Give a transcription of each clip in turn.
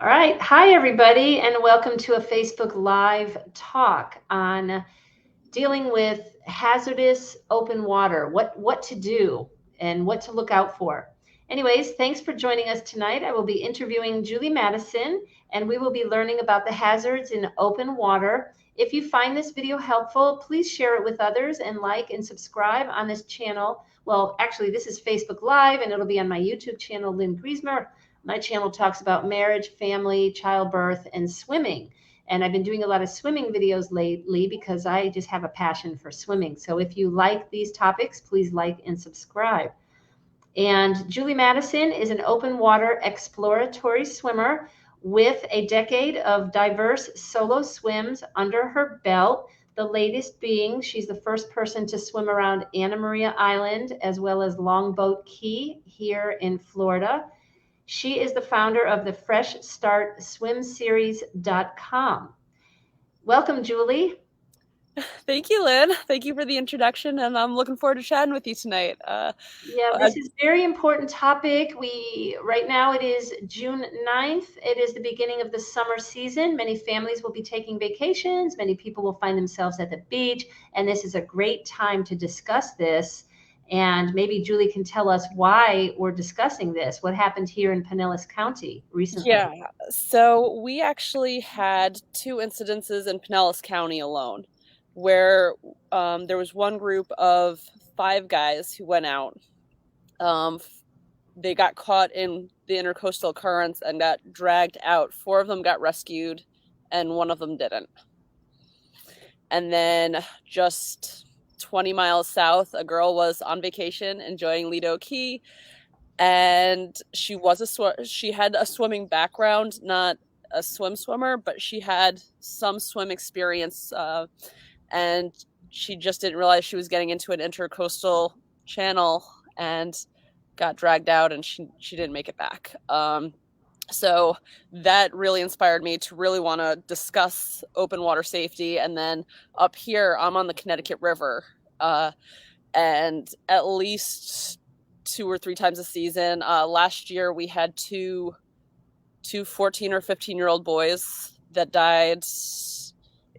All right. Hi, everybody, and welcome to a Facebook Live talk on dealing with hazardous open water, what to do and what to look out for. Anyways, thanks for joining us tonight. I will be interviewing Julie Madison, and we will be learning about the hazards in open water. If you find this video helpful, please share it with others and like and subscribe on this channel. Well, actually, this is Facebook Live, and it'll be on my YouTube channel, Lynn Griesemer. My channel talks about marriage, family, childbirth, and swimming. And I've been doing a lot of swimming videos lately because I just have a passion for swimming. So if you like these topics, please like and subscribe. And Julie Madison is an open water exploratory swimmer with a decade of diverse solo swims under her belt. The latest being she's the first person to swim around Anna Maria Island as well as Longboat Key here in Florida. She is the founder of the FreshStartSwimSeries.com. Welcome, Julie. Thank you, Lynn. Thank you for the introduction, and I'm looking forward to chatting with you tonight. This is a very important topic. Right now it is June 9th. It is the beginning of the summer season. Many families will be taking vacations. Many people will find themselves at the beach, and this is a great time to discuss this. And maybe Julie can tell us why we're discussing this. What happened here in Pinellas County recently? Yeah, so we actually had two incidences in Pinellas County alone, where there was one group of 5 guys who went out. They got caught in the intercoastal currents and got dragged out. 4 of them got rescued, and 1 of them didn't. And then just 20 miles south, a girl was on vacation enjoying Lido Key, and she had a swimming background, not a swimmer, but she had some swim experience, and she just didn't realize she was getting into an intercoastal channel and got dragged out, and she didn't make it back. So that really inspired me to really want to discuss open water safety. And then up here, I'm on the Connecticut River, and at least 2 or 3 times a season. Last year, we had two 14 or 15-year-old boys that died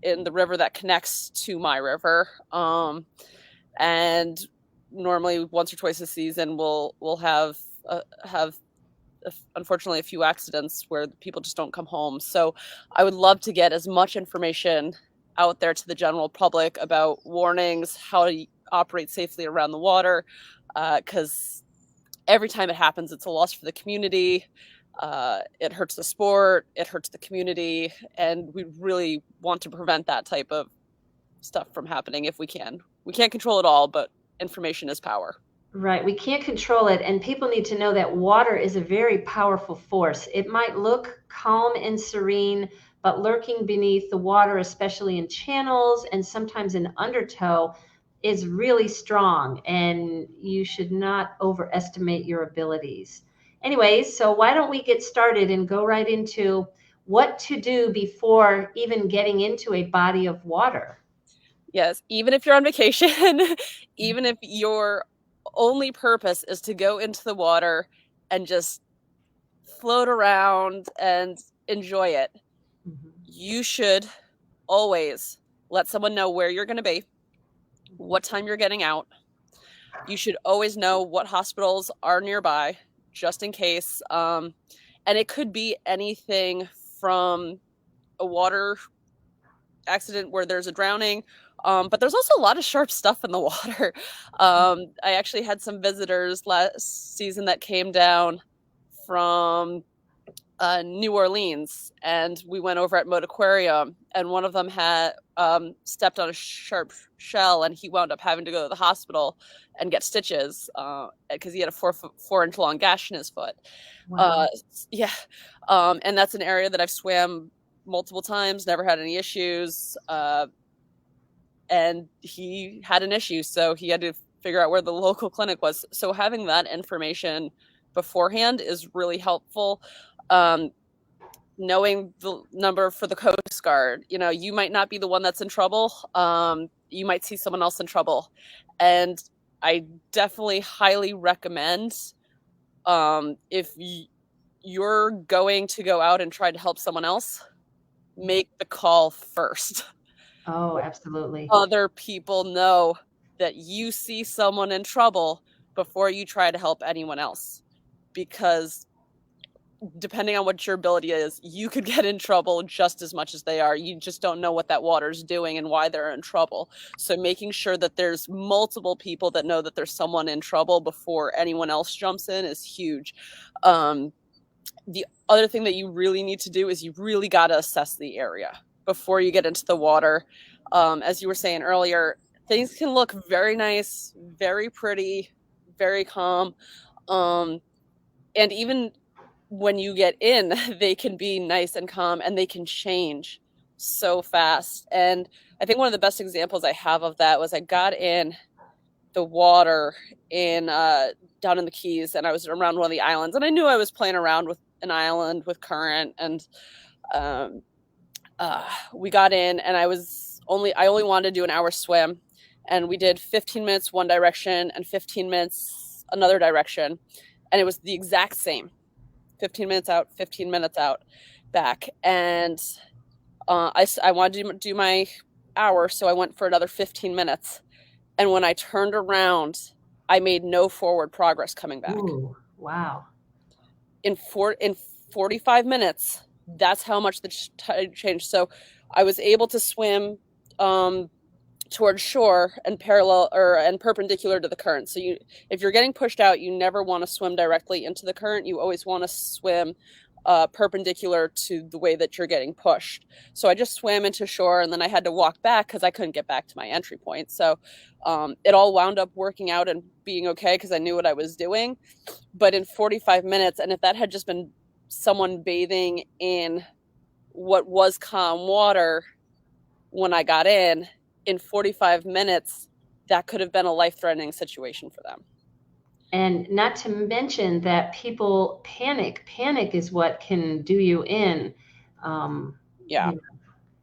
in the river that connects to my river. And normally, once or twice a season, we'll have unfortunately a few accidents where people just don't come home. So I would love to get as much information out there to the general public about warnings, how to operate safely around the water, because every time it happens, it's a loss for the community. It hurts the sport, it hurts the community, and we really want to prevent that type of stuff from happening if we can. We can't control it all, but information is power. Right. We can't control it. And people need to know that water is a very powerful force. It might look calm and serene, but lurking beneath the water, especially in channels and sometimes in undertow, is really strong. And you should not overestimate your abilities. Anyways, so why don't we get started and go right into what to do before even getting into a body of water? Yes. Even if you're on vacation, even if your only purpose is to go into the water and just float around and enjoy it, you should always let someone know where you're going to be, what time you're getting out. You should always know what hospitals are nearby, just in case. And it could be anything from a water accident where there's a drowning, but there's also a lot of sharp stuff in the water. I actually had some visitors last season that came down from New Orleans, and we went over at Moat Aquarium, and one of them had stepped on a sharp shell, and he wound up having to go to the hospital and get stitches because he had a 4-inch long gash in his foot. Wow. And that's an area that I've swam multiple times, never had any issues. And he had an issue, so he had to figure out where the local clinic was. So having that information beforehand is really helpful. Knowing the number for the Coast Guard, you might not be the one that's in trouble. You might see someone else in trouble. And I definitely highly recommend if you're going to go out and try to help someone else, make the call first. Oh, absolutely. Other people know that you see someone in trouble before you try to help anyone else, because depending on what your ability is, you could get in trouble just as much as they are. You just don't know what that water's doing and why they're in trouble. So making sure that there's multiple people that know that there's someone in trouble before anyone else jumps in is huge. The other thing that you really need to do is you really got to assess the area before you get into the water. As you were saying earlier, things can look very nice, very pretty, very calm. And even when you get in, they can be nice and calm, and they can change so fast. And I think one of the best examples I have of that was I got in the water in down in the Keys, and I was around one of the islands, and I knew I was playing around with an island with current, and we got in, and I only wanted to do an hour swim, and we did 15 minutes one direction and 15 minutes another direction, and it was the exact same. 15 minutes out, 15 minutes out, back. And I wanted to do my hour, so I went for another 15 minutes. And when I turned around, I made no forward progress coming back. Ooh, wow. In 45 minutes, that's how much the tide changed. So I was able to swim towards shore and perpendicular to the current. So if you're getting pushed out, you never want to swim directly into the current. You always want to swim perpendicular to the way that you're getting pushed. So I just swam into shore, and then I had to walk back because I couldn't get back to my entry point. So it all wound up working out and being okay because I knew what I was doing. But in 45 minutes, and if that had just been someone bathing in what was calm water when I got in 45 minutes, that could have been a life-threatening situation for them. And not to mention that people panic. Panic is what can do you in. Yeah.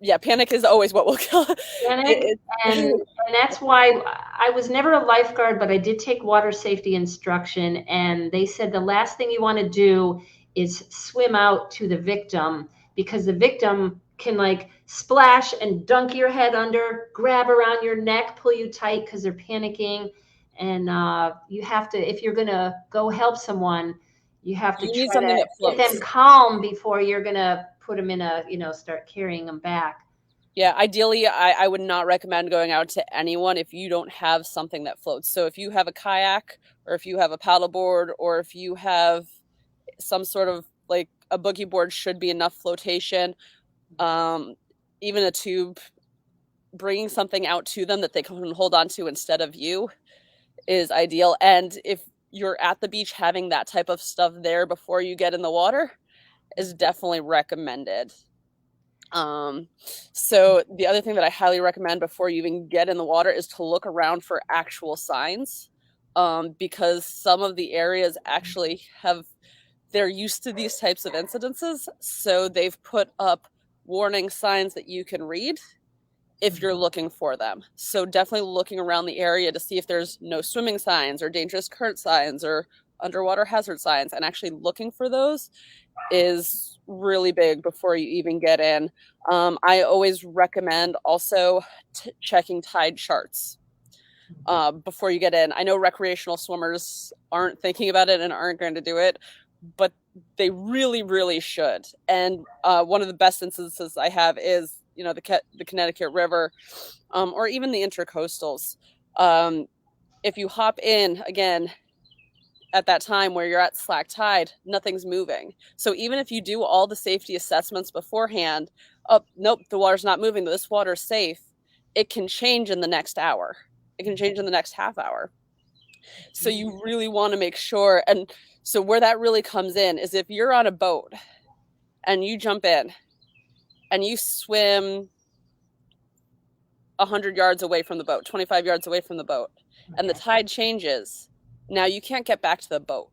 Yeah, panic is always what will kill. Panic, and that's why I was never a lifeguard, but I did take water safety instruction, and they said the last thing you want to do is swim out to the victim, because the victim can like splash and dunk your head under, grab around your neck, pull you tight because they're panicking. And you have to, if you're going to go help someone, you have to need try something to that floats. get them calm before you're going to put them in start carrying them back. Yeah, ideally, I would not recommend going out to anyone if you don't have something that floats. So if you have a kayak, or if you have a paddleboard, or if you have some sort of, like, a boogie board should be enough flotation. Even a tube, bringing something out to them that they can hold on to instead of you is ideal. And if you're at the beach, having that type of stuff there before you get in the water is definitely recommended. So the other thing that I highly recommend before you even get in the water is to look around for actual signs, because some of the areas actually they're used to these types of incidences, so they've put up warning signs that you can read if you're looking for them. So definitely looking around the area to see if there's no swimming signs or dangerous current signs or underwater hazard signs, and actually looking for those is really big before you even get in. I always recommend also checking tide charts before you get in. I know recreational swimmers aren't thinking about it and aren't going to do it, but they really, really should. And one of the best instances I have is, the Connecticut River, or even the intercoastals. If you hop in, again, at that time where you're at slack tide, nothing's moving. So even if you do all the safety assessments beforehand, nope, the water's not moving, this water's safe, it can change in the next hour. It can change in the next half hour. So you really want to make sure. And so where that really comes in is if you're on a boat and you jump in and you swim 100 yards away from the boat, 25 yards away from the boat, and the tide changes, now you can't get back to the boat.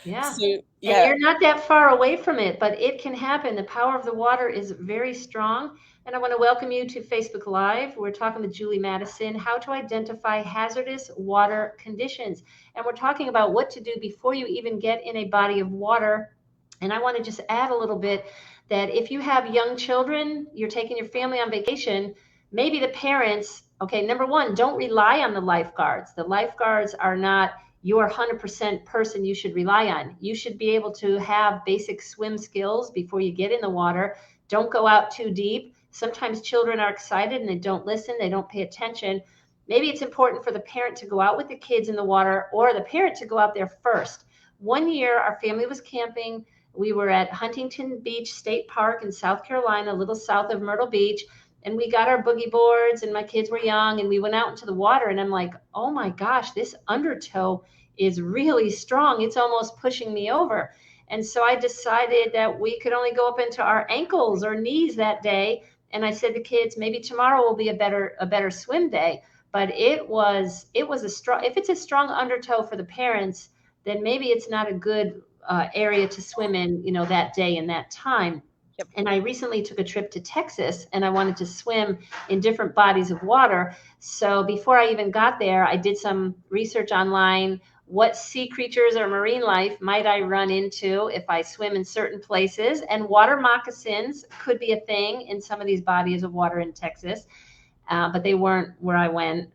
Yeah. So And yeah, you're not that far away from it, but it can happen. The power of the water is very strong. And I want to welcome you to Facebook Live. We're talking with Julie Madison, how to identify hazardous water conditions. And we're talking about what to do before you even get in a body of water. And I want to just add a little bit that if you have young children, you're taking your family on vacation, maybe the parents, okay, number one, don't rely on the lifeguards. The lifeguards are not your 100% person you should rely on. You should be able to have basic swim skills before you get in the water. Don't go out too deep. Sometimes children are excited and they don't listen, they don't pay attention. Maybe it's important for the parent to go out with the kids in the water, or the parent to go out there first. One year, our family was camping. We were at Huntington Beach State Park in South Carolina, a little south of Myrtle Beach. And we got our boogie boards, and my kids were young, and we went out into the water, and I'm like, oh my gosh, this undertow is really strong. It's almost pushing me over. And so I decided that we could only go up into our ankles or knees that day. And I said to kids, maybe tomorrow will be a better swim day. But it was a strong, if it's a strong undertow for the parents, then maybe it's not a good area to swim in, that day and that time. yep. And I recently took a trip to Texas, and I wanted to swim in different bodies of water. So before I even got there, I did some research online. What sea creatures or marine life might I run into if I swim in certain places? And water moccasins could be a thing in some of these bodies of water in Texas, but they weren't where I went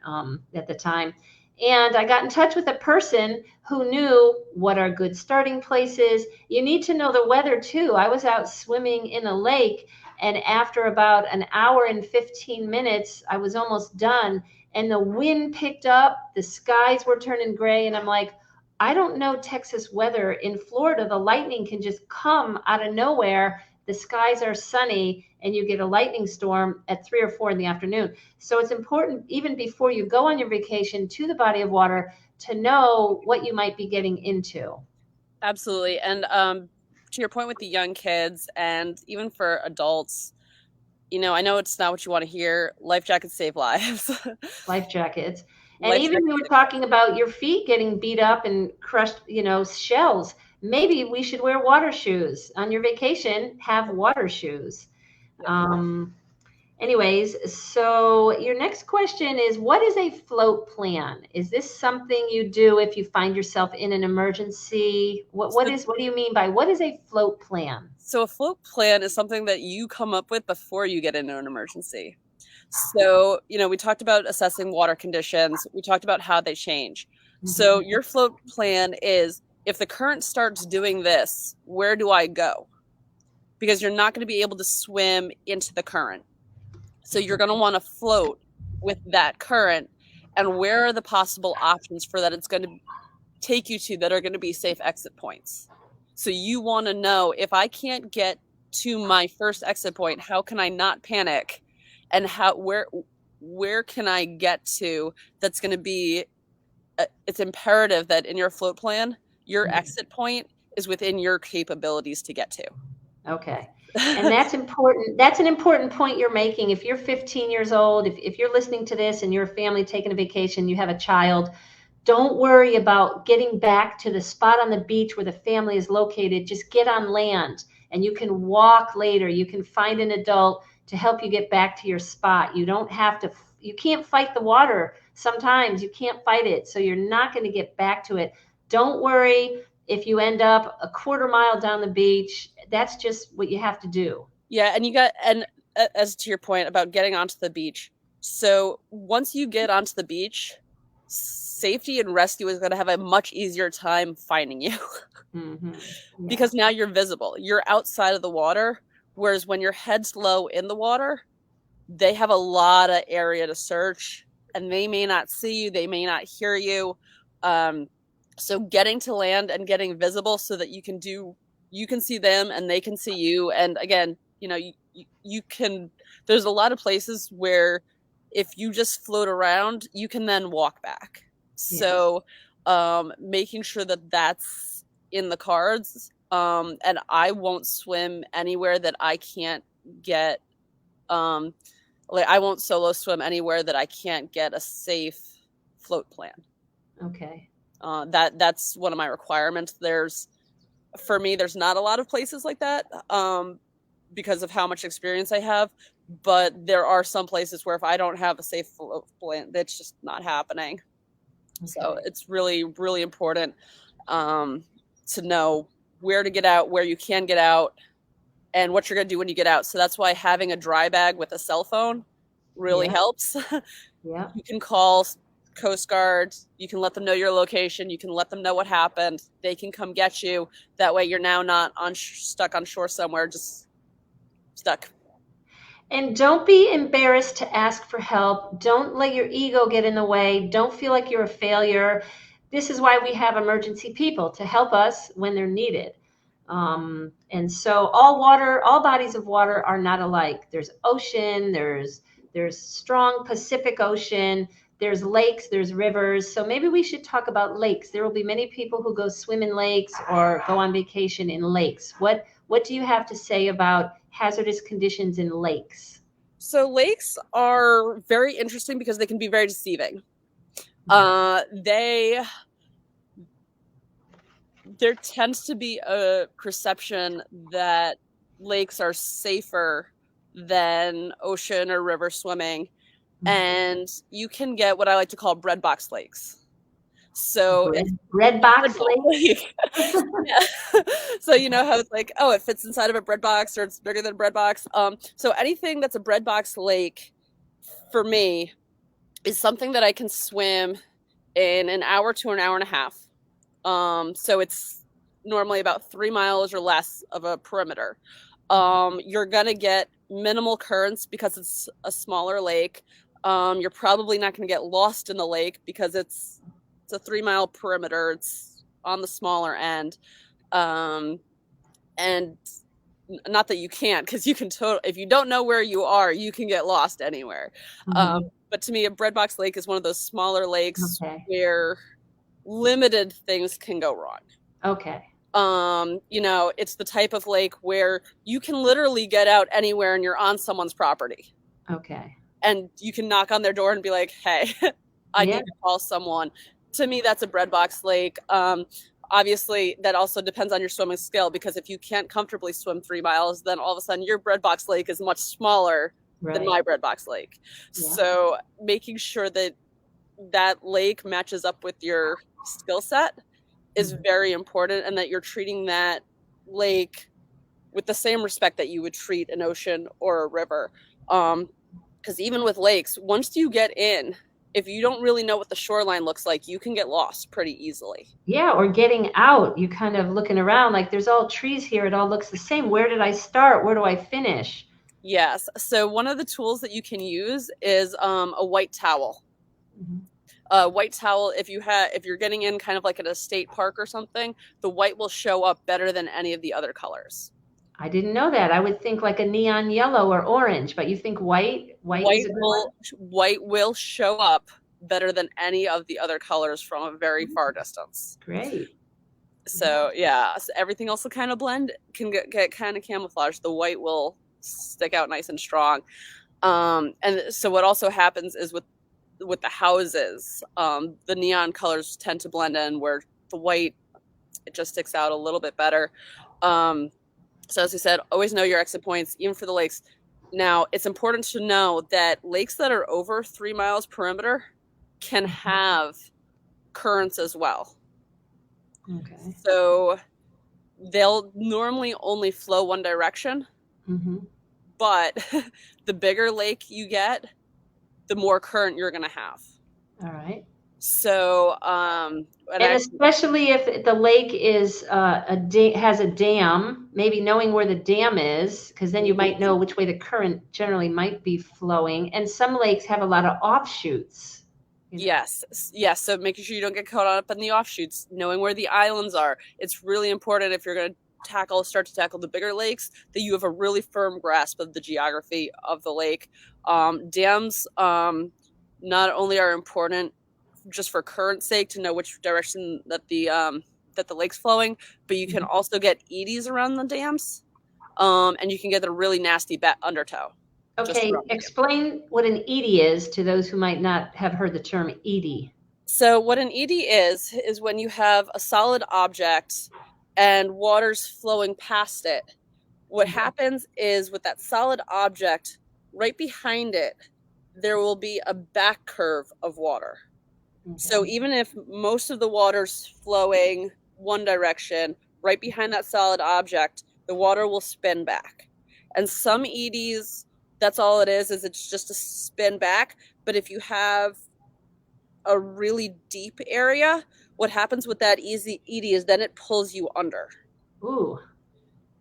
at the time. And I got in touch with a person who knew what are good starting places. You need to know the weather too. I was out swimming in a lake, and after about an hour and 15 minutes, I was almost done. And the wind picked up, the skies were turning gray. And I'm like, I don't know Texas weather. In Florida, the lightning can just come out of nowhere. The skies are sunny, and you get a lightning storm at 3 or 4 in the afternoon. So it's important, even before you go on your vacation to the body of water, to know what you might be getting into. Absolutely. And to your point with the young kids and even for adults, I know it's not what you want to hear. Life jackets save lives. Life jackets. And Life even we were jackets. talking about your feet getting beat up and crushed, shells. Maybe we should wear water shoes on your vacation. Have water shoes. Yep. Anyways, so your next question is, what is a float plan? Is this something you do if you find yourself in an emergency? What do you mean by what is a float plan? So a float plan is something that you come up with before you get into an emergency. So, we talked about assessing water conditions. We talked about how they change. So your float plan is, if the current starts doing this, where do I go? Because you're not going to be able to swim into the current. So you're going to want to float with that current, and where are the possible options for that it's going to take you to that are going to be safe exit points. So you want to know, if I can't get to my first exit point, how can I not panic? And where can I get to that's going to be, it's imperative that in your float plan, your exit point is within your capabilities to get to. Okay. And that's important. That's an important point you're making. If you're 15 years old, if you're listening to this and you're a family taking a vacation, you have a child, don't worry about getting back to the spot on the beach where the family is located. Just get on land, and you can walk later. You can find an adult to help you get back to your spot. You can't fight the water. Sometimes you can't fight it. So you're not going to get back to it. Don't worry if you end up a quarter mile down the beach. That's just what you have to do. Yeah. And as to your point about getting onto the beach. So once you get onto the beach, safety and rescue is going to have a much easier time finding you. Mm-hmm. Yeah. Because now you're visible. You're outside of the water. Whereas when your head's low in the water, they have a lot of area to search, and they may not see you. They may not hear you. So getting to land and getting visible so that you can see them and they can see you. And again, you can, there's a lot of places where if you just float around, you can then walk back. So making sure that that's in the cards. And I won't swim anywhere that I can't get, I won't solo swim anywhere that I can't get a safe float plan. Okay. That's one of my requirements. There's For me, there's not a lot of places like that because of how much experience I have. But there are some places where if I don't have a safe float plan, that's just not happening. Okay. So it's really, really important to know where to get out, where you can get out, and what you're going to do when you get out. So that's why having a dry bag with a cell phone really helps. Yeah. You can call Coast Guard. You can let them know your location. You can let them know what happened. They can come get you. That way you're now not stuck on shore somewhere, just stuck. And don't be embarrassed to ask for help. Don't let your ego get in the way. Don't feel like you're a failure. This is why we have emergency people, to help us when they're needed. And so all bodies of water are not alike. There's ocean, there's strong Pacific Ocean, there's lakes, there's rivers. So maybe we should talk about lakes. There will be many people who go swim in lakes or go on vacation in lakes. What do you have to say about hazardous conditions in lakes? So lakes are very interesting because they can be very deceiving. There tends to be a perception that lakes are safer than ocean or river swimming. Mm-hmm. And you can get what I like to call breadbox lakes. So breadbox lake. So you know how it's like, oh, it fits inside of a breadbox or it's bigger than a breadbox. So anything that's a breadbox lake for me is something that I can swim in an hour to an hour and a half. So it's normally about 3 miles or less of a perimeter. You're gonna get minimal currents because it's a smaller lake. You're probably not gonna get lost in the lake because it's a 3 mile perimeter. It's on the smaller end. And not that you can't, because you can if you don't know where you are, you can get lost anywhere. Mm-hmm. But to me, a breadbox lake is one of those smaller lakes where limited things can go wrong. Okay. It's the type of lake where you can literally get out anywhere and you're on someone's property. Okay. And you can knock on their door and be like, hey, I need to call someone. To me, that's a breadbox lake. Obviously, that also depends on your swimming skill, because if you can't comfortably swim 3 miles, then all of a sudden your breadbox lake is much smaller than my breadbox lake. Yeah. So making sure that lake matches up with your skill set is very important, and that you're treating that lake with the same respect that you would treat an ocean or a river. Because even with lakes, once you get in, if you don't really know what the shoreline looks like, you can get lost pretty easily. Yeah, or getting out, you kind of looking around like there's all trees here. It all looks the same. Where did I start? Where do I finish? Yes. So one of the tools that you can use is a white towel. Mm-hmm. White towel, if you're getting in kind of like at a state park or something, the white will show up better than any of the other colors. I didn't know that. I would think like a neon yellow or orange, but you think white is a good one? White will show up better than any of the other colors from a very far distance. Great. So so everything else will kind of blend, can get kind of camouflaged. The white will stick out nice and strong. And so what also happens is with the houses, the neon colors tend to blend in, where the white, it just sticks out a little bit better. So as I said, always know your exit points, even for the lakes. Now, it's important to know that lakes that are over 3 miles perimeter can have currents as well. Okay. So they'll normally only flow one direction, but the bigger lake you get, the more current you're going to have. All right. So, and especially if the lake is has a dam, maybe knowing where the dam is, because then you might know which way the current generally might be flowing. And some lakes have a lot of offshoots. Yes. So making sure you don't get caught up in the offshoots, knowing where the islands are. It's really important if you're going to start to tackle the bigger lakes, that you have a really firm grasp of the geography of the lake. Dams not only are important just for current sake to know which direction that the lake's flowing, but you can also get eddies around the dams, and you can get a really nasty undertow. Okay, explain what an eddy is to those who might not have heard the term eddy. So what an eddy is when you have a solid object and water's flowing past it, what happens is with that solid object, right behind it, there will be a back curve of water. Okay. So even if most of the water's flowing one direction, right behind that solid object, the water will spin back. And some eddies, that's all it is it's just a spin back. But if you have a really deep area, what happens with that eddy is then it pulls you under. Ooh.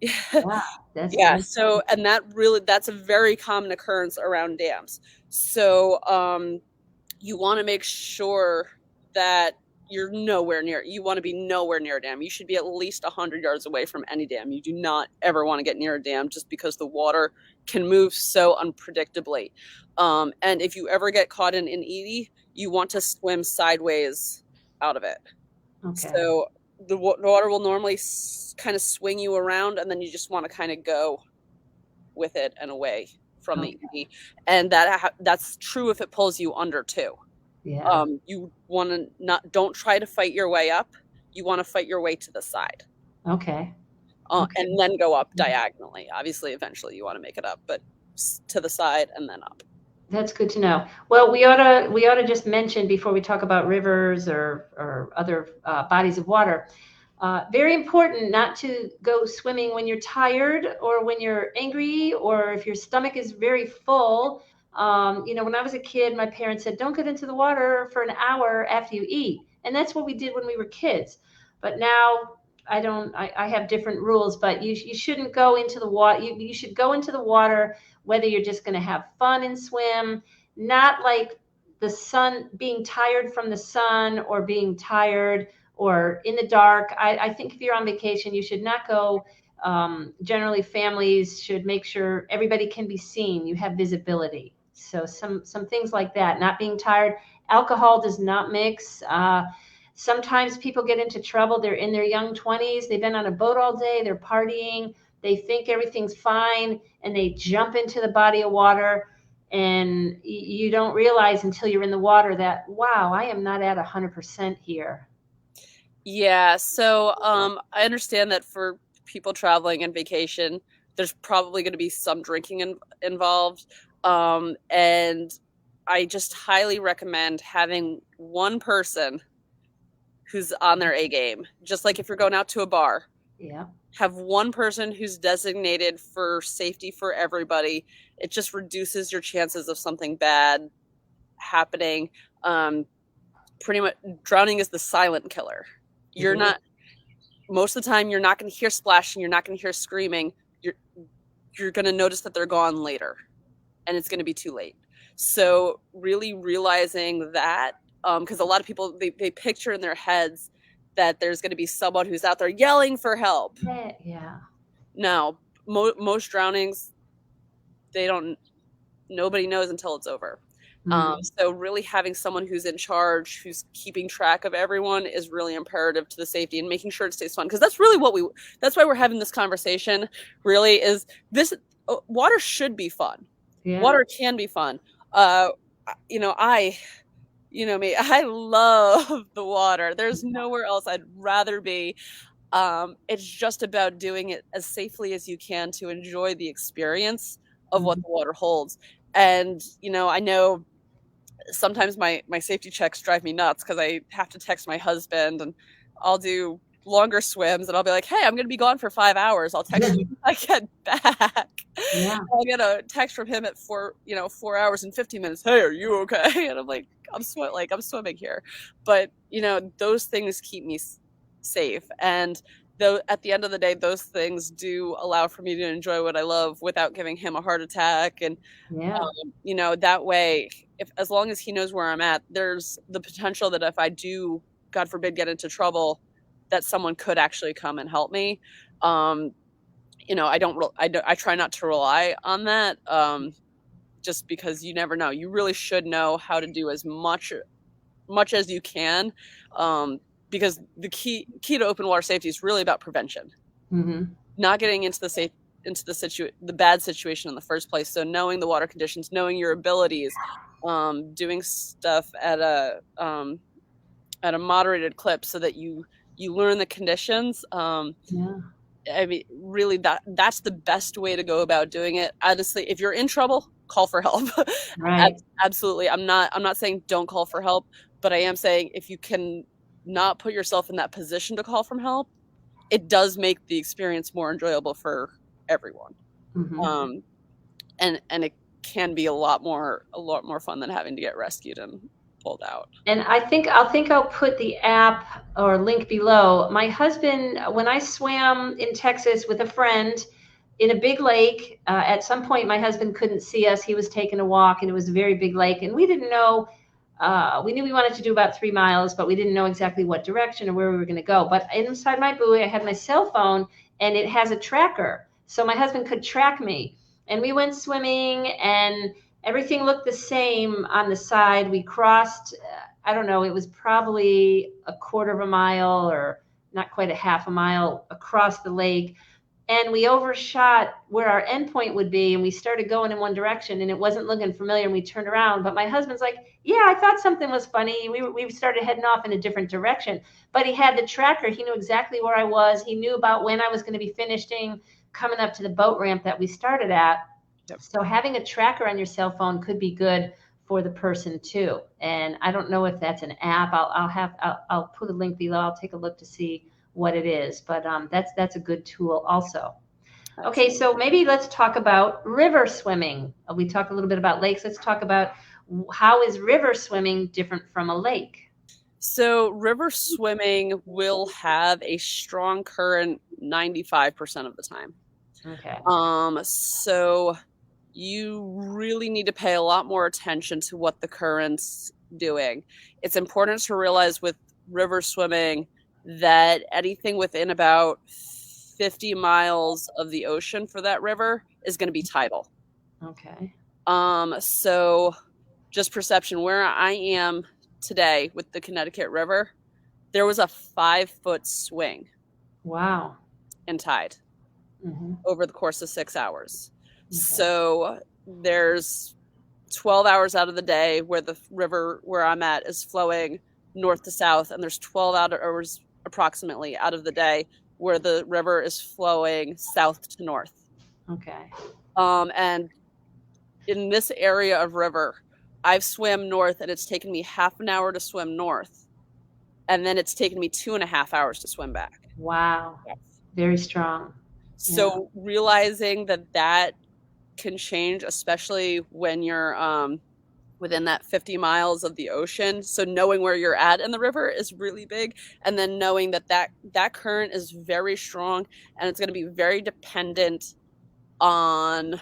Yeah. That's Yeah. So, and that's a very common occurrence around dams. So, you want to make sure that you want to be nowhere near a dam. You should be at least 100 yards away from any dam. You do not ever want to get near a dam just because the water can move so unpredictably. And if you ever get caught in an eddy, you want to swim sideways out of it. Okay. So the water will normally kind of swing you around, and then you just want to kind of go with it and away from the eddy. And that's true if it pulls you under too. Yeah. You want to don't try to fight your way up. You want to fight your way to the side. Okay. And then go up diagonally. Obviously, eventually you want to make it up, but to the side and then up. That's good to know. Well, we ought to just mention before we talk about rivers or other bodies of water. Very important not to go swimming when you're tired or when you're angry or if your stomach is very full. When I was a kid, my parents said, don't get into the water for an hour after you eat. And that's what we did when we were kids. But now I have different rules, but you shouldn't go into the water. You should go into the water whether you're just going to have fun and swim, not like the sun, being tired from the sun or being tired or in the dark. I think if you're on vacation, you should not go. Generally, families should make sure everybody can be seen. You have visibility. So some things like that, not being tired. Alcohol does not mix. Sometimes people get into trouble. They're in their young 20s. They've been on a boat all day. They're partying. They think everything's fine, and they jump into the body of water. And you don't realize until you're in the water that, wow, I am not at 100% here. Yeah. So I understand that for people traveling on vacation, there's probably going to be some drinking involved. And I just highly recommend having one person who's on their A game. Just like if you're going out to a bar. Yeah. Have one person who's designated for safety for everybody. It just reduces your chances of something bad happening. Pretty much drowning is the silent killer. You're not, most of the time, you're not going to hear splashing. You're not going to hear screaming. You're going to notice that they're gone later, and it's going to be too late. So really realizing that, because a lot of people, they picture in their heads that there's going to be someone who's out there yelling for help. Yeah. No, most drownings, nobody knows until it's over. Mm-hmm. So really having someone who's in charge, who's keeping track of everyone is really imperative to the safety and making sure it stays fun. Because that's really that's why we're having this conversation, really, is this, water should be fun. Yeah. Water can be fun. I love the water. There's nowhere else I'd rather be. It's just about doing it as safely as you can to enjoy the experience of what the water holds. And, I know sometimes my safety checks drive me nuts because I have to text my husband, and I'll do longer swims and I'll be like, hey, I'm going to be gone for 5 hours. I'll text you when I get back. Yeah. I'll get a text from him at 4 hours and 15 minutes. Hey, are you okay? And I'm like, I'm swimming here. But, those things keep me safe. And though at the end of the day, those things do allow for me to enjoy what I love without giving him a heart attack. And, that way, as long as he knows where I'm at, there's the potential that if I do, God forbid, get into trouble, that someone could actually come and help me. I try not to rely on that. Just because you never know. You really should know how to do as much as you can. Because the key to open water safety is really about prevention, not getting into the bad situation in the first place. So knowing the water conditions, knowing your abilities, doing stuff at a moderated clip so that you You learn the conditions. Yeah. I mean, really, that's the best way to go about doing it. Honestly, if you're in trouble, call for help. Right. Absolutely. I'm not saying don't call for help, but I am saying if you can not put yourself in that position to call for help, it does make the experience more enjoyable for everyone. Mm-hmm. And it can be a lot more fun than having to get rescued and pulled out. And I'll put the app or link below. My husband, when I swam in Texas with a friend in a big lake, at some point my husband couldn't see us. He was taking a walk, and it was a very big lake, and we didn't know. We knew we wanted to do about 3 miles, but we didn't know exactly what direction or where we were going to go. But inside my buoy, I had my cell phone, and it has a tracker, so my husband could track me. And we went swimming, and everything looked the same on the side. We crossed, I don't know, it was probably a quarter of a mile or not quite a half a mile across the lake. And we overshot where our endpoint would be, and we started going in one direction, and it wasn't looking familiar, and we turned around. But my husband's like, yeah, I thought something was funny. We started heading off in a different direction. But he had the tracker. He knew exactly where I was. He knew about when I was going to be finishing coming up to the boat ramp that we started at. Yep. So having a tracker on your cell phone could be good for the person too. And I don't know if that's an app. I'll put a link below. I'll take a look to see what it is. But that's a good tool also. Okay, so maybe let's talk about river swimming. We talked a little bit about lakes. Let's talk about how is river swimming different from a lake? So river swimming will have a strong current 95% of the time. Okay. So you really need to pay a lot more attention to what the current's doing. It's important to realize with river swimming that anything within about 50 miles of the ocean for that river is going to be tidal. Okay. So just perception, where I am today with the Connecticut River, there was a 5-foot swing. Wow. In tide. Mm-hmm. Over the course of 6 hours. Okay. So there's 12 hours out of the day where the river where I'm at is flowing north to south, and there's 12 hours approximately out of the day where the river is flowing south to north. Okay. And in this area of river, I've swam north, and it's taken me half an hour to swim north, and then it's taken me 2.5 hours to swim back. Wow. Yes. Very strong. So realizing that can change, especially when you're within that 50 miles of the ocean. So knowing where you're at in the river is really big. And then knowing that current is very strong, and it's going to be very dependent on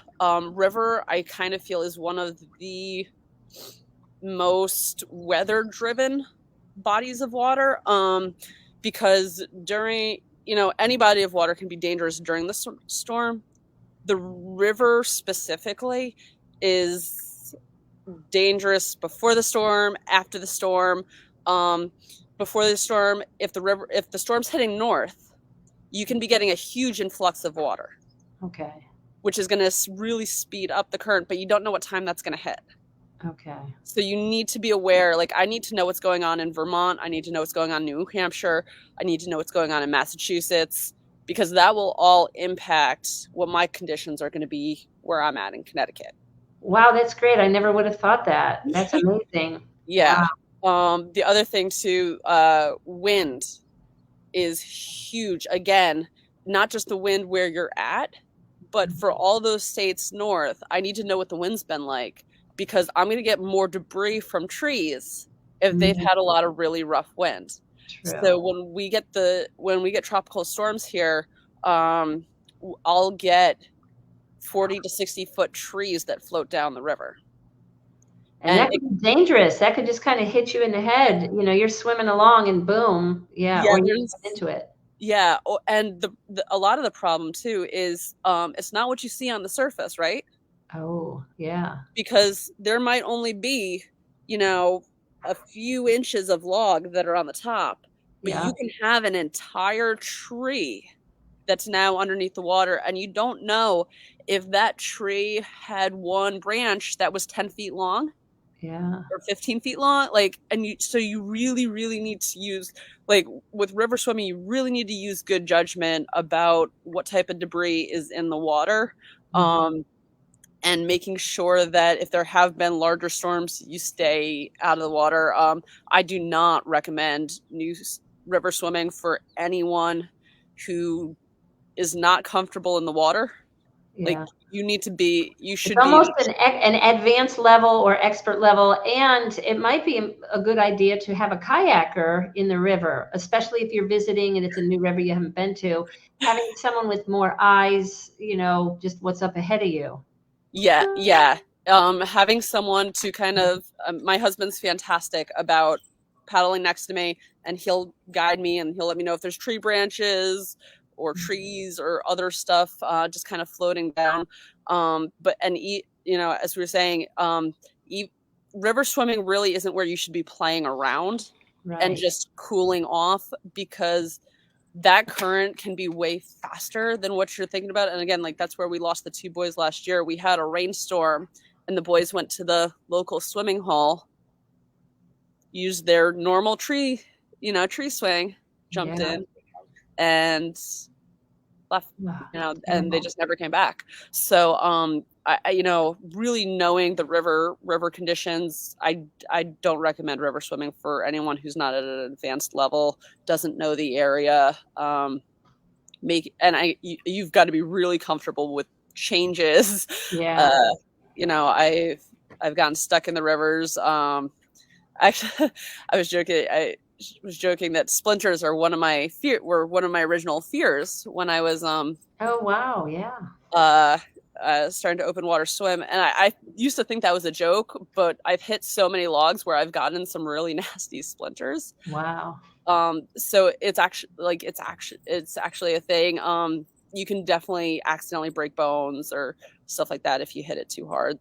river. I kind of feel is one of the most weather-driven bodies of water, because during any body of water can be dangerous during the storm. The river specifically is dangerous before the storm, after the storm. Before the storm, if the storm's heading north, you can be getting a huge influx of water. Okay. Which is going to really speed up the current, but you don't know what time that's going to hit. Okay. So you need to be aware. Like, I need to know what's going on in Vermont. I need to know what's going on in New Hampshire. I need to know what's going on in Massachusetts, because that will all impact what my conditions are going to be where I'm at in Connecticut. Wow, that's great. I never would have thought that. That's amazing. Yeah. Wow. The other thing too, wind is huge. Again, not just the wind where you're at, but for all those states north, I need to know what the wind's been like, because I'm going to get more debris from trees if they've had a lot of really rough winds. True. So when we get tropical storms here, I'll get 40 to 60 foot trees that float down the river. And that could be dangerous. That could just kind of hit you in the head. You're swimming along and boom. Yeah. Or you get into it. Yeah. And a lot of the problem too is it's not what you see on the surface, right? Oh, yeah. Because there might only be, a few inches of log that are on the top, but you can have an entire tree that's now underneath the water, and you don't know if that tree had one branch that was 10 feet long. Yeah. or 15 feet long. So you really, really need to use, with river swimming, you really need to use good judgment about what type of debris is in the water. Mhm. And making sure that if there have been larger storms, you stay out of the water. I do not recommend river swimming for anyone who is not comfortable in the water. Like Yeah. you It's should be. almost an advanced level or expert level, and it might be a good idea to have a kayaker in the river, especially if you're visiting and it's a new river you haven't been to. Having someone with more eyes, just what's up ahead of you. Yeah, yeah. Having someone to kind of, my husband's fantastic about paddling next to me, and he'll guide me and he'll let me know if there's tree branches or trees or other stuff, just kind of floating down. As we were saying, river swimming really isn't where you should be playing around and Right. just cooling off, because that current can be way faster than what you're thinking about. And again, that's where we lost the 2 boys last year. We had a rainstorm and the boys went to the local swimming hole, used their normal tree swing, jumped Yeah. in and left, and they Terrible. just never came back. So, really knowing the river conditions, I don't recommend river swimming for anyone who's not at an advanced level, doesn't know the area. You've got to be really comfortable with changes. Yeah. uh I've gotten stuck in the rivers. Actually, I was joking that splinters are one of my original fears when I was Oh, wow. Yeah. uh starting to open water swim, and I used to think that was a joke, but I've hit so many logs where I've gotten some really nasty splinters. Wow. So it's actually a thing. You can definitely accidentally break bones or stuff like that if you hit it too hard.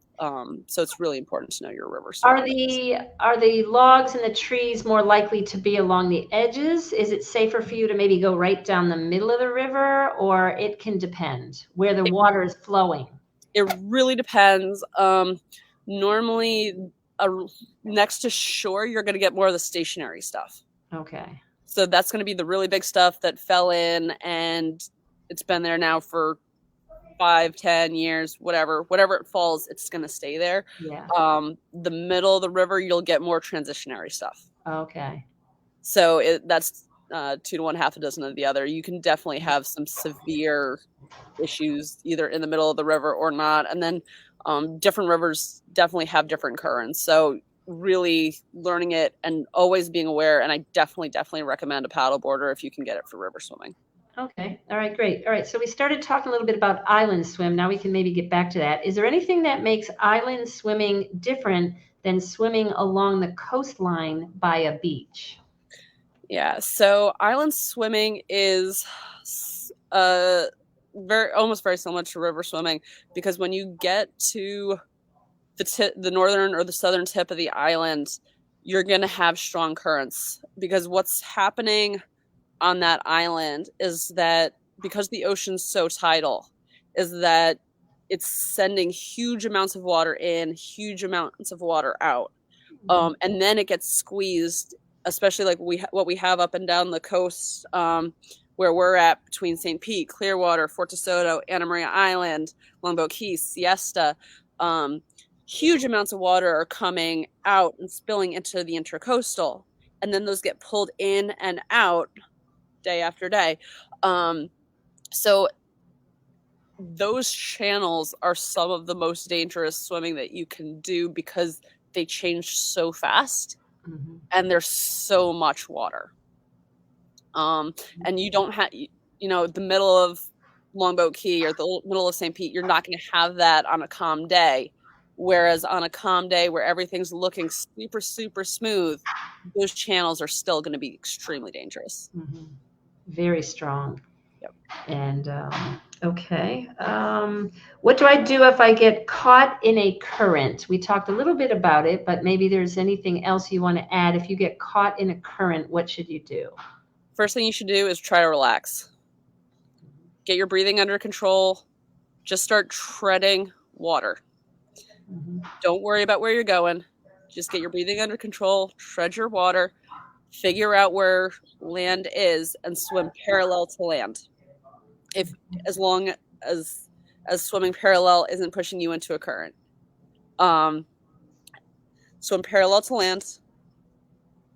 So it's really important to know your river Are swimming. the logs and the trees more likely to be along the edges? Is it safer for you to maybe go right down the middle of the river, or it can depend where the It, water is flowing? it really depends. Normally, uh, next to shore, you're going to get more of the stationary stuff. Okay. So that's going to be the really big stuff that fell in and it's been there now for 5-10 years, whatever it falls, it's going to stay there. Yeah. The middle of the river, you'll get more transitionary stuff. Okay. So that's 2 to 1, half a dozen of the other. You can definitely have some severe issues either in the middle of the river or not. And then different rivers definitely have different currents. So really learning it and always being aware. And I definitely recommend a paddleboarder if you can get it for river swimming. Okay. All right, great. All right. So we started talking a little bit about island swim. Now we can maybe get back to that. Is there anything that makes island swimming different than swimming along the coastline by a beach? Yeah. So island swimming is almost very similar to river swimming, because when you get to the northern or the southern tip of the island, you're going to have strong currents, because what's happening on that island is that, because the ocean's so tidal, is that it's sending huge amounts of water in, huge amounts of water out. And then it gets squeezed, especially like what we have up and down the coast, where we're at, between St. Pete, Clearwater, Fort DeSoto, Anna Maria Island, Longboat Key, Siesta. Huge amounts of water are coming out and spilling into the intercoastal, and then those get pulled in and out day after day. So those channels are some of the most dangerous swimming that you can do, because they change so fast and there's so much water. And you don't have, the middle of Longboat Key or the middle of St. Pete, you're not going to have that on a calm day. Whereas on a calm day where everything's looking super, super smooth, those channels are still going to be extremely dangerous. Very strong. Yep. And okay. What do I do if I get caught in a current? We talked a little bit about it, but maybe there's anything else you want to add. If you get caught in a current, what should you do? First thing you should do is try to relax. Get your breathing under control. Just start treading water. Don't worry about where you're going. Just get your breathing under control, tread your water, figure out where land is, and swim parallel to land. As long as swimming parallel isn't pushing you into a current. Swim parallel to land,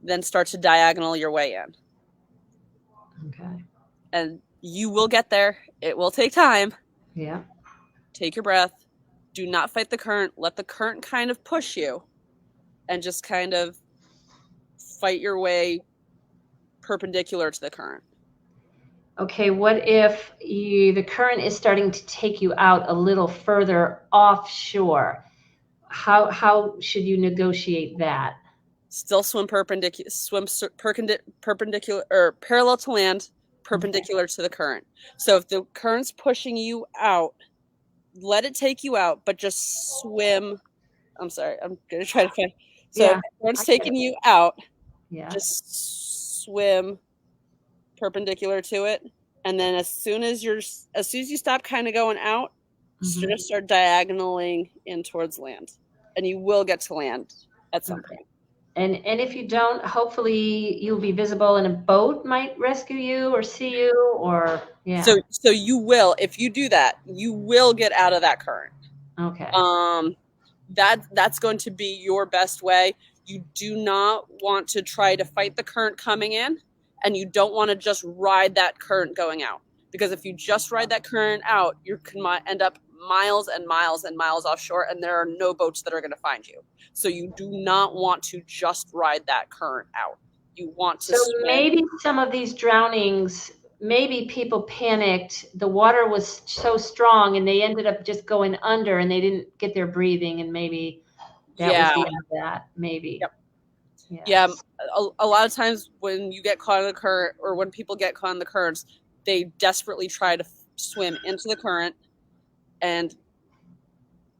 then start to diagonal your way in. Okay. And you will get there. It will take time. Yeah. Take your breath. Do not fight the current. Let the current kind of push you and just kind of fight your way perpendicular to the current. Okay, what if the current is starting to take you out a little further offshore? How should you negotiate that? Still swim perpendicular or parallel to land, perpendicular to the current. So if the current's pushing you out, let it take you out, but just swim. I'm sorry, I'm gonna try to find. So if the current's taking you out, just swim perpendicular to it, and then as soon as you stop kind of going out, just start diagonaling in towards land, and you will get to land at some point. And if you don't, hopefully you'll be visible and a boat might rescue you or see you, or So you will, if you do that, you will get out of that current. Okay. That's going to be your best way. You do not want to try to fight the current coming in, and you don't want to just ride that current going out, because if you just ride that current out, you can end up miles and miles and miles offshore, and there are no boats that are going to find you. So you do not want to just ride that current out. You want to swim. Maybe some of these drownings, maybe people panicked. The water was so strong and they ended up just going under and they didn't get their breathing, and maybe that was the end of that. Maybe. Yep. Yeah. A lot of times when you get caught in the current, or when people get caught in the currents, they desperately try to swim into the current and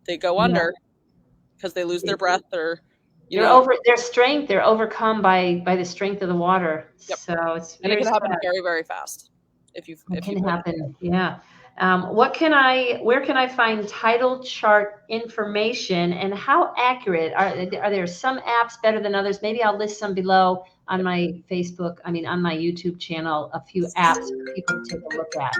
they go under because they lose their breath, or their strength. They're overcome by the strength of the water. Yep. So it's and it can happen very, very fast. It can happen. Yeah. Where can I find tidal chart information, and how accurate are there? Some apps better than others? Maybe I'll list some below on my on my YouTube channel, a few apps for people to take a look at.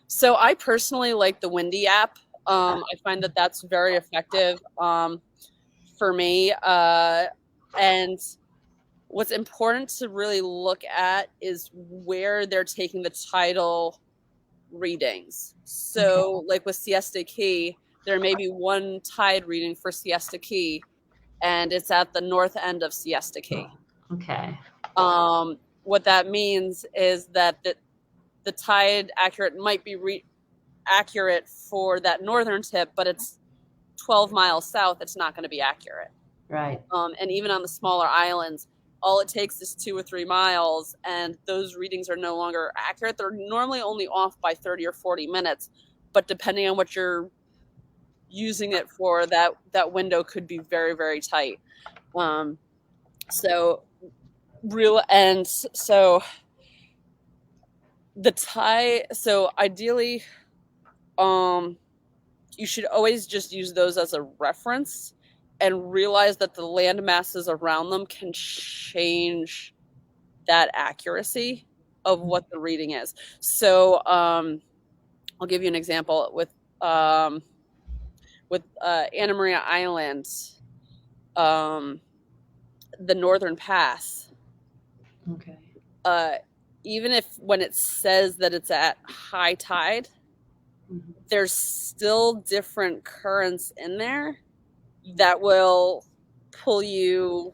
So I personally like the Windy app. I find that that's very effective for me. And what's important to really look at is where they're taking the tidal readings. So like with Siesta Key, there may be one tide reading for Siesta Key, and it's at the north end of Siesta Key. Okay. What that means is that the tide accurate might be accurate for that northern tip, but it's 12 miles south. It's not going to be accurate. Right. And even on the smaller islands, all it takes is 2 or 3 miles, and those readings are no longer accurate. They're normally only off by 30 or 40 minutes, but depending on what you're using it for, that window could be very, very tight. So ideally, you should always just use those as a reference and realize that the land masses around them can change that accuracy of what the reading is. So I'll give you an example with Anna Maria Island, the Northern Pass. Okay. Even if when it says that it's at high tide, there's still different currents in there that will pull you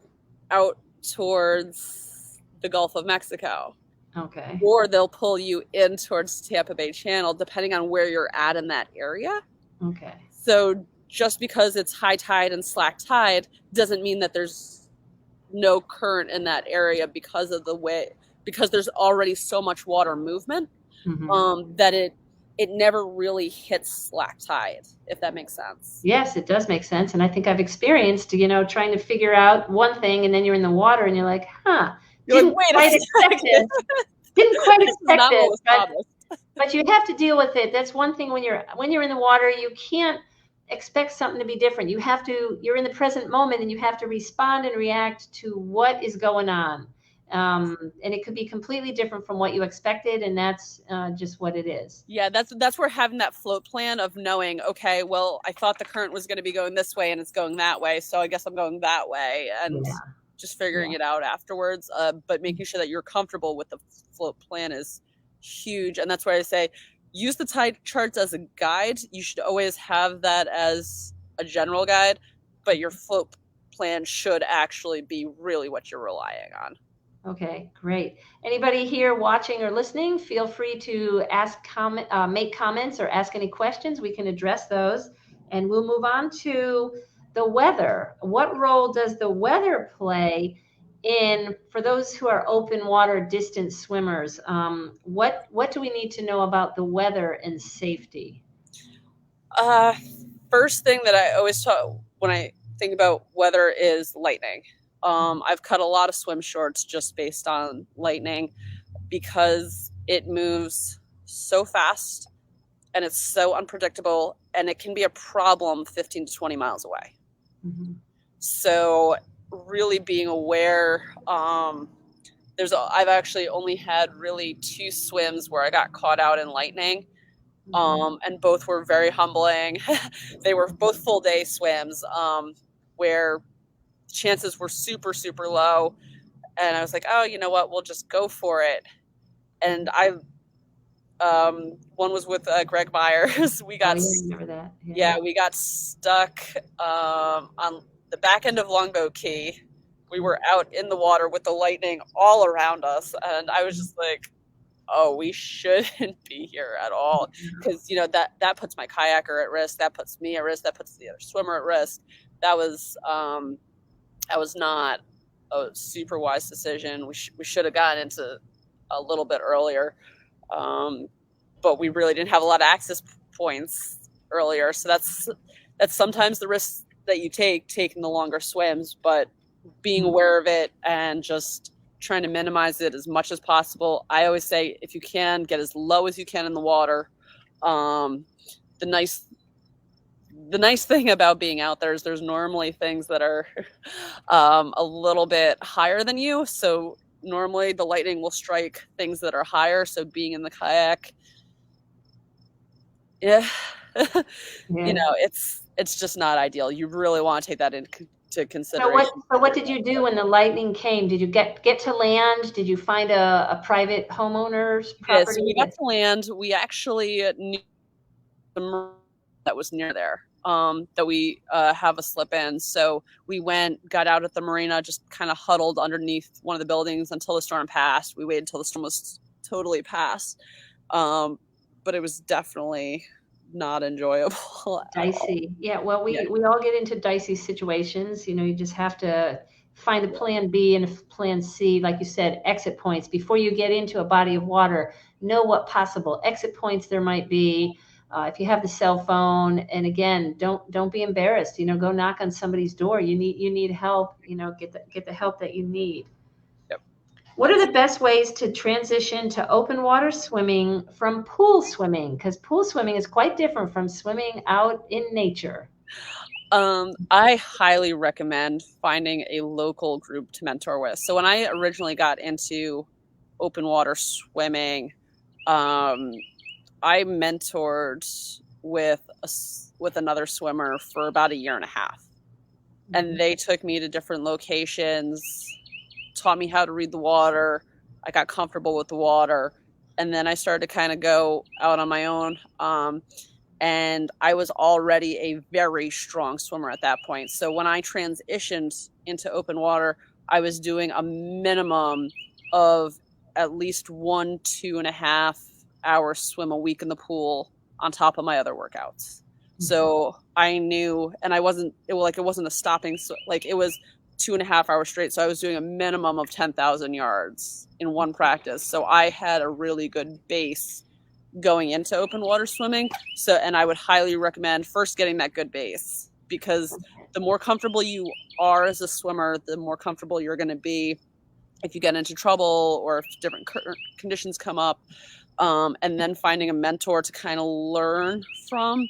out towards the Gulf of Mexico. Okay. Or they'll pull you in towards Tampa Bay Channel, depending on where you're at in that area. Okay. So just because it's high tide and slack tide doesn't mean that there's no current in that area, because there's already so much water movement that it never really hits slack tide, if that makes sense. Yes, it does make sense. And I think I've experienced, trying to figure out one thing, and then you're in the water and you're like, didn't quite expect it. But you have to deal with it. That's one thing when you're in the water, you can't, expect something to be different. You're in the present moment and you have to respond and react to what is going on. And it could be completely different from what you expected, and that's just what it is. Yeah, that's where having that float plan of knowing, okay, well, I thought the current was going to be going this way and it's going that way, so I guess I'm going that way, and Yeah. just figuring it out afterwards. But making sure that you're comfortable with the float plan is huge, and that's why I say use the tide charts as a guide. You should always have that as a general guide, but your float plan should actually be really what you're relying on. Okay, great. Anybody here watching or listening, feel free to make comments or ask any questions. We can address those. And we'll move on to the weather. What role does the weather play for those who are open water distance swimmers? What do we need to know about the weather and safety? First thing that I always talk when I think about weather is lightning. I've cut a lot of swim shorts just based on lightning because it moves so fast and it's so unpredictable, and it can be a problem 15 to 20 miles away. Mm-hmm. So really being aware, I've actually only had really 2 swims where I got caught out in lightning. And both were very humbling. They were both full day swims, where chances were super, super low. And I was like, oh, you know what? We'll just go for it. And one was with Greg Myers. We got, remember that. Yeah. We got stuck on the back end of Longboat Key. We were out in the water with the lightning all around us. And I was just like, oh, we shouldn't be here at all, because that puts my kayaker at risk, that puts me at risk, that puts the other swimmer at risk. That was not a super wise decision. We should have gotten into a little bit earlier, but we really didn't have a lot of access points earlier. So that's sometimes the risk that you taking the longer swims, but being aware of it and just trying to minimize it as much as possible. I always say, if you can, get as low as you can in the water. The nice thing about being out there is there's normally things that are a little bit higher than you. So normally the lightning will strike things that are higher. So being in the kayak, it's just not ideal. You really want to take that into consideration. So what did you do when the lightning came? Did you get to land? Did you find a private homeowner's property? Yeah, so we got to land. We actually knew the that was near there, that we have a slip in. So we got out at the marina, just kind of huddled underneath one of the buildings until the storm passed. We waited until the storm was totally past. But it was definitely not enjoyable. Dicey. Yeah, well, we all get into dicey situations. You just have to find a plan B and a plan C, like you said, exit points. Before you get into a body of water, know what possible exit points there might be. If you have the cell phone, and again, don't be embarrassed. Go knock on somebody's door. You need help. Get the help that you need. What are the best ways to transition to open water swimming from pool swimming? Because pool swimming is quite different from swimming out in nature. I highly recommend finding a local group to mentor with. So when I originally got into open water swimming, I mentored with another swimmer for about 1.5 years. And they took me to different locations, taught me how to read the water. I got comfortable with the water, and then I started to kind of go out on my own. And I was already a very strong swimmer at that point. So when I transitioned into open water, I was doing a minimum of at least 1-2.5 hour swim a week in the pool on top of my other workouts. So I knew, and it wasn't a stopping, like it was 2.5 hours straight. So I was doing a minimum of 10,000 yards in one practice. So I had a really good base going into open water swimming. So, and I would highly recommend first getting that good base, because the more comfortable you are as a swimmer, the more comfortable you're going to be if you get into trouble or if different conditions come up. And then finding a mentor to kind of learn from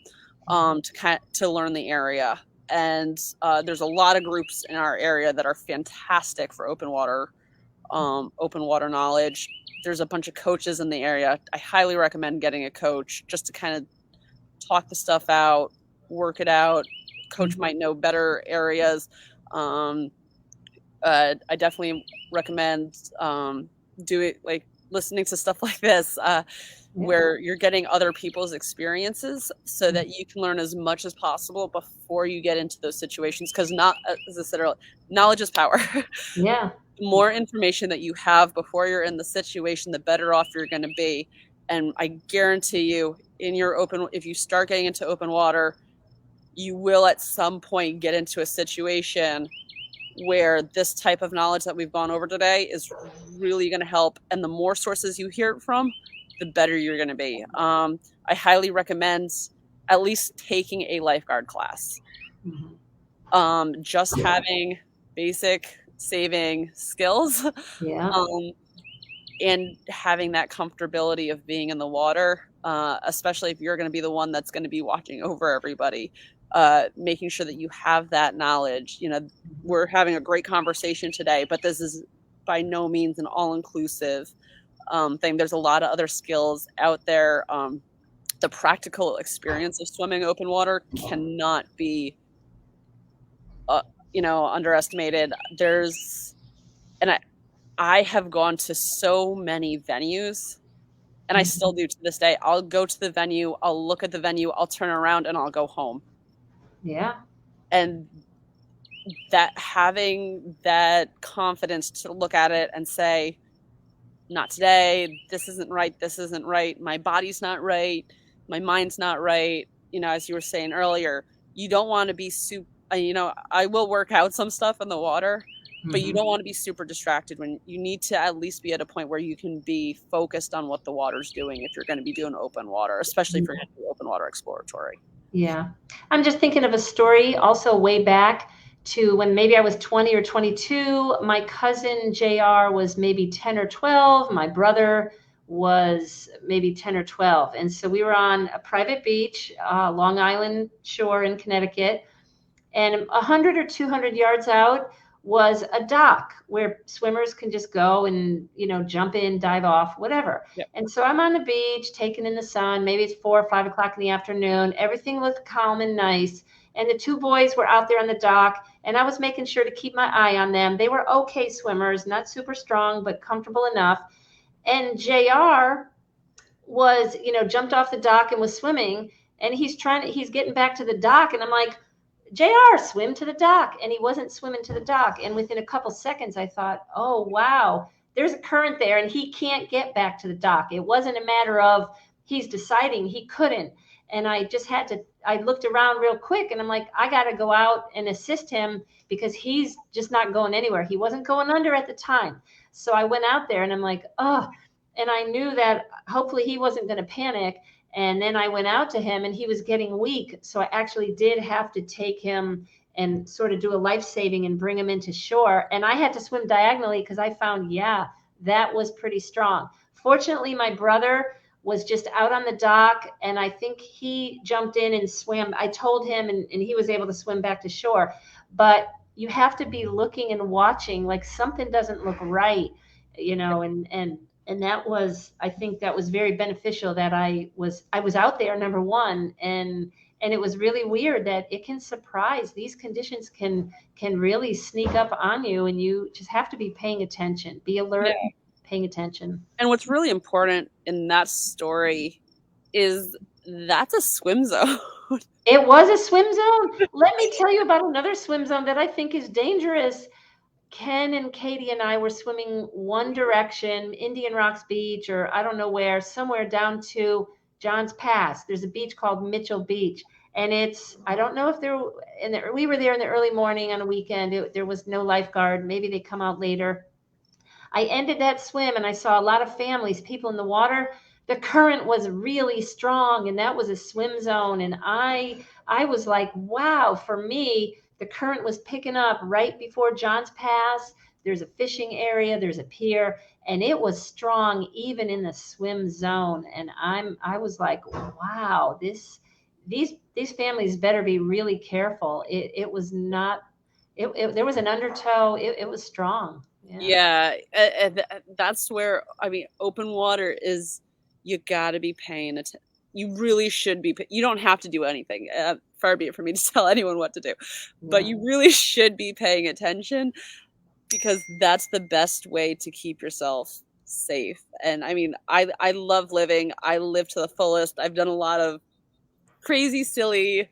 to learn the area. And there's a lot of groups in our area that are fantastic for open water knowledge. There's a bunch of coaches in the area. I highly recommend getting a coach just to kind of talk the stuff out, work it out. Coach might know better areas. I definitely recommend listening to stuff like this, where you're getting other people's experiences so that you can learn as much as possible before you get into those situations. Because as I said earlier, knowledge is power. Yeah. The more information that you have before you're in the situation, the better off you're going to be. And I guarantee you, if you start getting into open water, you will at some point get into a situation where this type of knowledge that we've gone over today is really going to help. And the more sources you hear it from, the better you're going to be. I highly recommend at least taking a lifeguard class. Just having basic saving skills, and having that comfortability of being in the water, especially if you're going to be the one that's going to be watching over everybody, making sure that you have that knowledge. We're having a great conversation today, but this is by no means an all-inclusive thing. There's a lot of other skills out there. The practical experience of swimming open water cannot be underestimated. I have gone to so many venues, and I still do to this day. I'll go to the venue, I'll look at the venue, I'll turn around, and I'll go home. Yeah. And that having that confidence to look at it and say, not today, this isn't right, my body's not right, my mind's not right. As you were saying earlier, you don't want to be I will work out some stuff in the water, but you don't want to be super distracted. When you need to at least be at a point where you can be focused on what the water's doing if you're going to be doing open water, especially if you're going to do open water exploratory. Yeah. I'm just thinking of a story also way back to when maybe I was 20 or 22. My cousin JR was maybe 10 or 12. My brother was maybe 10 or 12. And so we were on a private beach, Long Island shore in Connecticut. And 100 or 200 yards out was a dock where swimmers can just go and, jump in, dive off, whatever. Yep. And so I'm on the beach, taking in the sun. Maybe it's 4 or 5 o'clock in the afternoon. Everything looked calm and nice. And the two boys were out there on the dock, and I was making sure to keep my eye on them. They were okay swimmers, not super strong, but comfortable enough. And JR was, jumped off the dock and was swimming, and he's getting back to the dock. And I'm like, JR, swim to the dock. And he wasn't swimming to the dock. And within a couple seconds, I thought, oh, wow, there's a current there and he can't get back to the dock. It wasn't a matter of he's deciding he couldn't. And I just I looked around real quick and I'm like, I got to go out and assist him because he's just not going anywhere. He wasn't going under at the time. So I went out there and I'm like, oh, and I knew that hopefully he wasn't going to panic. And then I went out to him and he was getting weak. So I actually did have to take him and sort of do a life saving and bring him into shore. And I had to swim diagonally because I found, that was pretty strong. Fortunately, my brother was just out on the dock and I think he jumped in and swam. I told him and he was able to swim back to shore. But you have to be looking and watching, like something doesn't look right, and that was, I think that was very beneficial that I was out there, number one, and it was really weird that it can surprise. These conditions can really sneak up on you, and you just have to be paying attention, be alert, paying attention. And what's really important in that story is that's a swim zone. It was a swim zone. Let me tell you about another swim zone that I think is dangerous. Ken and Katie and I were swimming one direction, Indian Rocks Beach, or I don't know where, somewhere down to John's Pass. There's a beach called Mitchell Beach. And I don't know if we were there in the early morning on a weekend. There was no lifeguard. Maybe they come out later. I ended that swim and I saw a lot of families, people in the water. The current was really strong and that was a swim zone. And I was like, wow, for me, the current was picking up right before John's Pass. There's a fishing area, there's a pier, and it was strong even in the swim zone. And I was like, wow, these families better be really careful. It was not, there was an undertow. It was strong. Yeah. And that's where, I mean, open water is, you got to be paying attention. You really should be. You don't have to do anything. Far be it for me to tell anyone what to do, but you really should be paying attention, because that's the best way to keep yourself safe. And I mean, I love living. I live to the fullest. I've done a lot of crazy, silly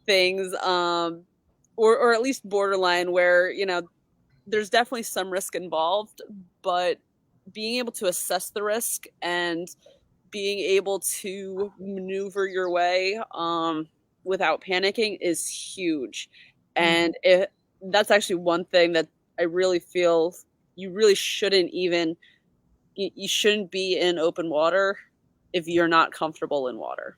things, or at least borderline, where, you know, there's definitely some risk involved, but being able to assess the risk and being able to maneuver your way without panicking is huge. And that's actually one thing that I really feel you really shouldn't even, you shouldn't be in open water if you're not comfortable in water.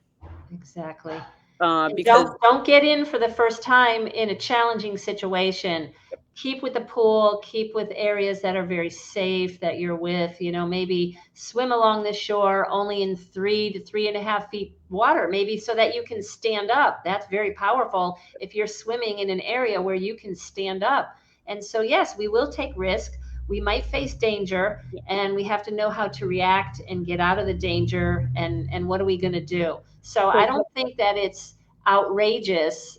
Exactly. Because don't get in for the first time in a challenging situation. Keep with the pool, keep with areas that are very safe that you're with, you know, maybe swim along the shore only in 3 to 3.5 feet water, maybe, so that you can stand up. That's very powerful if you're swimming in an area where you can stand up. And so, yes, we will take risk. We might face danger, and we have to know how to react and get out of the danger. And what are we going to do? So I don't think that it's outrageous.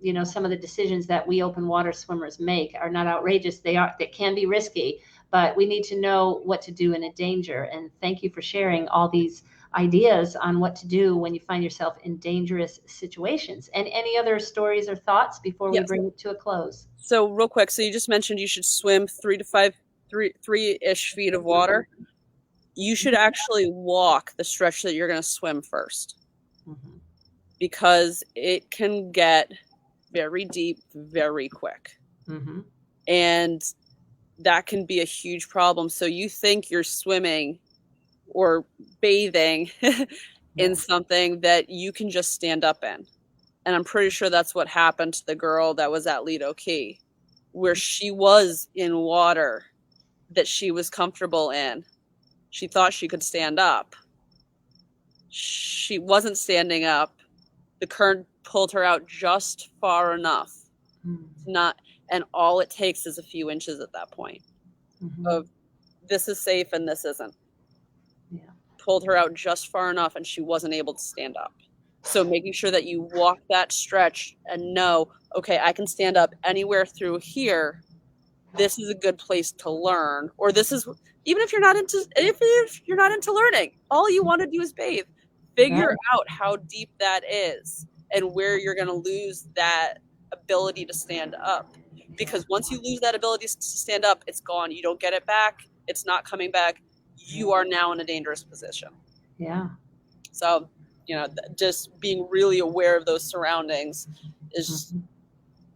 You know, some of the decisions that we open water swimmers make are not outrageous. They can be risky, but we need to know what to do in a danger. And thank you for sharing all these ideas on what to do when you find yourself in dangerous situations. And any other stories or thoughts before we bring it to a close? So real quick, so you just mentioned you should swim 3-ish feet of water. You should actually walk the stretch that you're going to swim first, because it can get very deep very quick. And that can be a huge problem. So you think you're swimming or bathing in something that you can just stand up in. And I'm pretty sure that's what happened to the girl that was at Lido Key, where she was in water that she was comfortable in. She thought she could stand up. She wasn't standing up. The current pulled her out just far enough. And all it takes is a few inches at that point of this is safe and this isn't. Pulled her out just far enough, and she wasn't able to stand up. So making sure that you walk that stretch and know, okay, I can stand up anywhere through here. This is a good place to learn. Or this is, even if you're not into learning, all you want to do is bathe. Figure out how deep that is and where you're going to lose that ability to stand up. Because once you lose that ability to stand up, it's gone. You don't get it back. It's not coming back. You are now in a dangerous position. So, you know, just being really aware of those surroundings is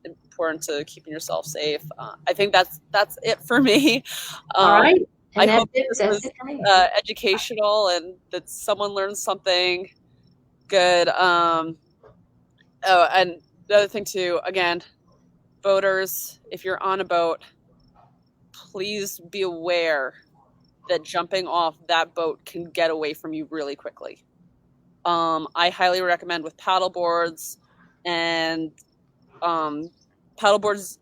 important to keeping yourself safe. I think that's it for me. All right. I hope this was educational and that someone learned something good. Oh, and the other thing too, again, boaters, if you're on a boat, please be aware that jumping off that boat can get away from you really quickly. I highly recommend with paddle boards and paddleboards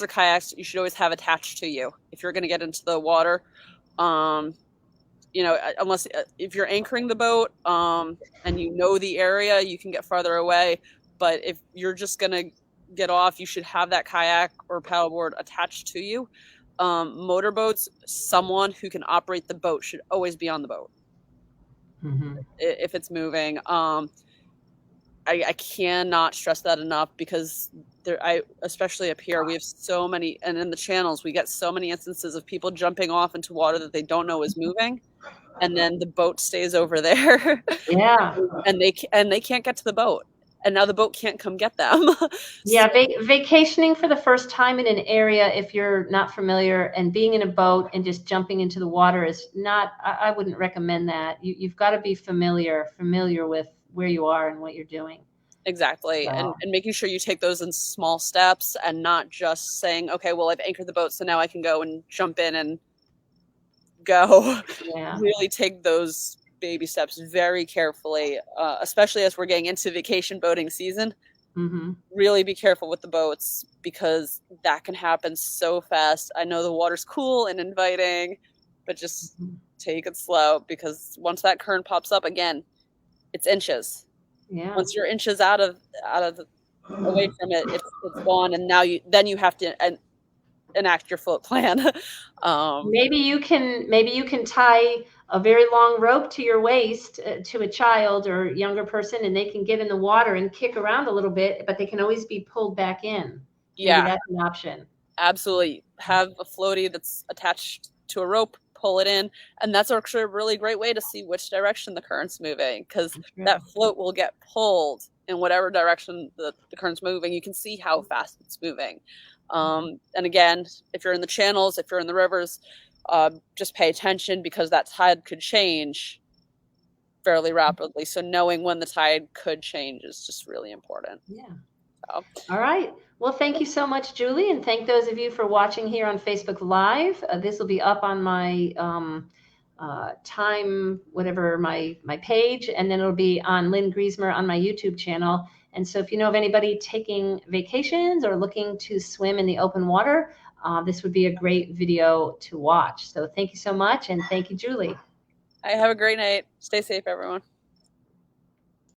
or kayaks, you should always have attached to you if you're going to get into the water. You know, unless if you're anchoring the boat and you know the area, you can get farther away. But if you're just going to get off, you should have that kayak or paddleboard attached to you. Motorboats, someone who can operate the boat should always be on the boat if it's moving. I cannot stress that enough, because especially up here, we have so many, and in the channels, we get so many instances of people jumping off into water that they don't know is moving, and then the boat stays over there. And they can't get to the boat, and now the boat can't come get them. Vacationing for the first time in an area, if you're not familiar, and being in a boat and just jumping into the water is not, I wouldn't recommend that. You've got to be familiar with where you are and what you're doing. Exactly. So. And making sure you take those in small steps and not just saying, okay, well, I've anchored the boat, so now I can go and jump in and go. Really take those baby steps very carefully, especially as we're getting into vacation boating season. Mm-hmm. Really be careful with the boats because that can happen so fast. I know the water's cool and inviting, but just take it slow, because once that current pops up again, it's inches. Yeah. Once you're inches out of away from it, it's gone, and now you have to enact your float plan. Maybe you can tie a very long rope to your waist to a child or younger person, and they can get in the water and kick around a little bit, but they can always be pulled back in. Yeah, maybe that's an option. Absolutely. Have a floaty that's attached to a rope, pull it in, and that's actually a really great way to see which direction the current's moving, because that float will get pulled in whatever direction the current's moving. You can see how fast it's moving. And again, if you're in the channels, if you're in the rivers, just pay attention, because that tide could change fairly rapidly. So knowing when the tide could change is just really important. Yeah. So. All right. Well, thank you so much, Julie, and thank those of you for watching here on Facebook Live. This will be up on my my page, and then it'll be on Lynn Griesemer on my YouTube channel. And so if you know of anybody taking vacations or looking to swim in the open water, this would be a great video to watch. So thank you so much, and thank you, Julie. Have a great night. Stay safe, everyone.